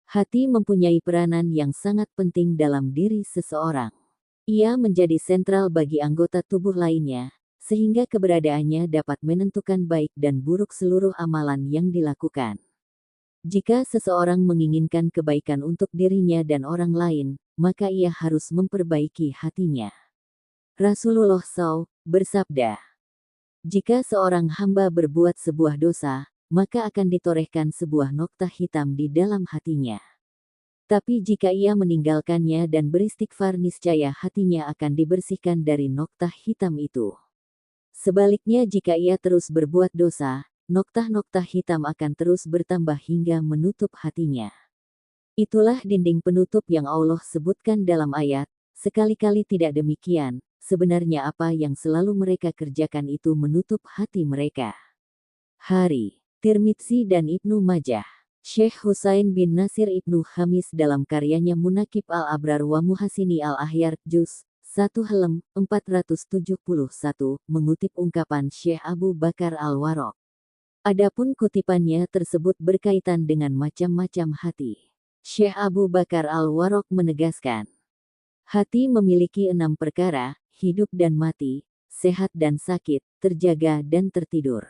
Hati mempunyai peranan yang sangat penting dalam diri seseorang. Ia menjadi sentral bagi anggota tubuh lainnya, sehingga keberadaannya dapat menentukan baik dan buruk seluruh amalan yang dilakukan. Jika seseorang menginginkan kebaikan untuk dirinya dan orang lain, maka ia harus memperbaiki hatinya. Rasulullah SAW bersabda, "Jika seorang hamba berbuat sebuah dosa, maka akan ditorehkan sebuah noktah hitam di dalam hatinya. Tapi jika ia meninggalkannya dan beristighfar, niscaya hatinya akan dibersihkan dari noktah hitam itu. Sebaliknya jika ia terus berbuat dosa, noktah-noktah hitam akan terus bertambah hingga menutup hatinya." Itulah dinding penutup yang Allah sebutkan dalam ayat, sekali-kali tidak demikian, sebenarnya apa yang selalu mereka kerjakan itu menutup hati mereka. Hari, Tirmidzi dan Ibnu Majah. Syekh Husain bin Nasir Ibnu Khamis dalam karyanya Munaqib al-Abrar wa Muhasini al-Ahyar, Juz 1 halaman 471, mengutip ungkapan Syekh Abu Bakar al-Warraq. Adapun kutipannya tersebut berkaitan dengan macam-macam hati. Syekh Abu Bakar al-Warraq menegaskan, hati memiliki 6 perkara, hidup dan mati, sehat dan sakit, terjaga dan tertidur.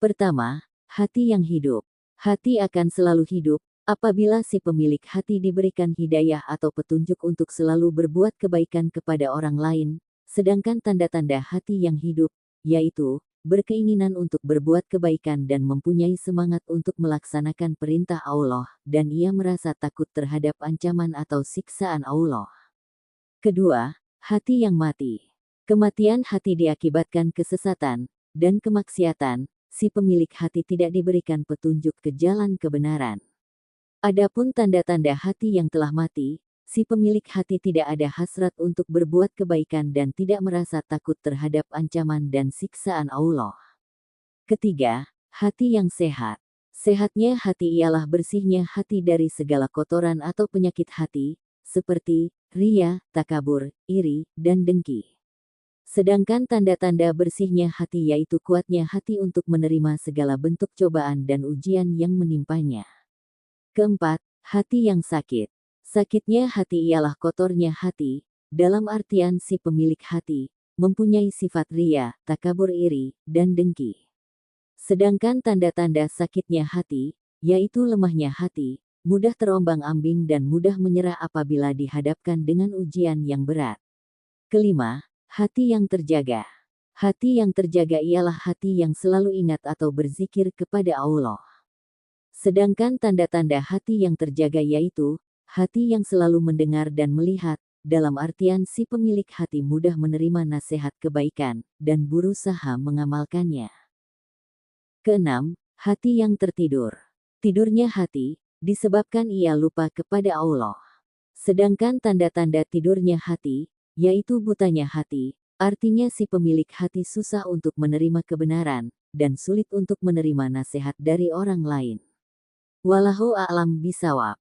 Pertama, hati yang hidup. Hati akan selalu hidup, apabila si pemilik hati diberikan hidayah atau petunjuk untuk selalu berbuat kebaikan kepada orang lain, sedangkan tanda-tanda hati yang hidup, yaitu, berkeinginan untuk berbuat kebaikan dan mempunyai semangat untuk melaksanakan perintah Allah, dan ia merasa takut terhadap ancaman atau siksaan Allah. Kedua, hati yang mati. Kematian hati diakibatkan kesesatan dan kemaksiatan. Si pemilik hati tidak diberikan petunjuk ke jalan kebenaran. Adapun tanda-tanda hati yang telah mati, si pemilik hati tidak ada hasrat untuk berbuat kebaikan dan tidak merasa takut terhadap ancaman dan siksaan Allah. Ketiga, hati yang sehat. Sehatnya hati ialah bersihnya hati dari segala kotoran atau penyakit hati, seperti riya, takabur, iri, dan dengki. Sedangkan tanda-tanda bersihnya hati yaitu kuatnya hati untuk menerima segala bentuk cobaan dan ujian yang menimpanya. Keempat, hati yang sakit. Sakitnya hati ialah kotornya hati, dalam artian si pemilik hati mempunyai sifat riya, takabur, iri, dan dengki. Sedangkan tanda-tanda sakitnya hati, yaitu lemahnya hati, mudah terombang-ambing dan mudah menyerah apabila dihadapkan dengan ujian yang berat. Kelima, hati yang terjaga. Hati yang terjaga ialah hati yang selalu ingat atau berzikir kepada Allah. Sedangkan tanda-tanda hati yang terjaga yaitu, hati yang selalu mendengar dan melihat, dalam artian si pemilik hati mudah menerima nasihat kebaikan, dan berusaha mengamalkannya. Keenam, hati yang tertidur. Tidurnya hati, disebabkan ia lupa kepada Allah. Sedangkan tanda-tanda tidurnya hati, yaitu butanya hati, artinya si pemilik hati susah untuk menerima kebenaran, dan sulit untuk menerima nasihat dari orang lain. Wallahu a'lam bishawab.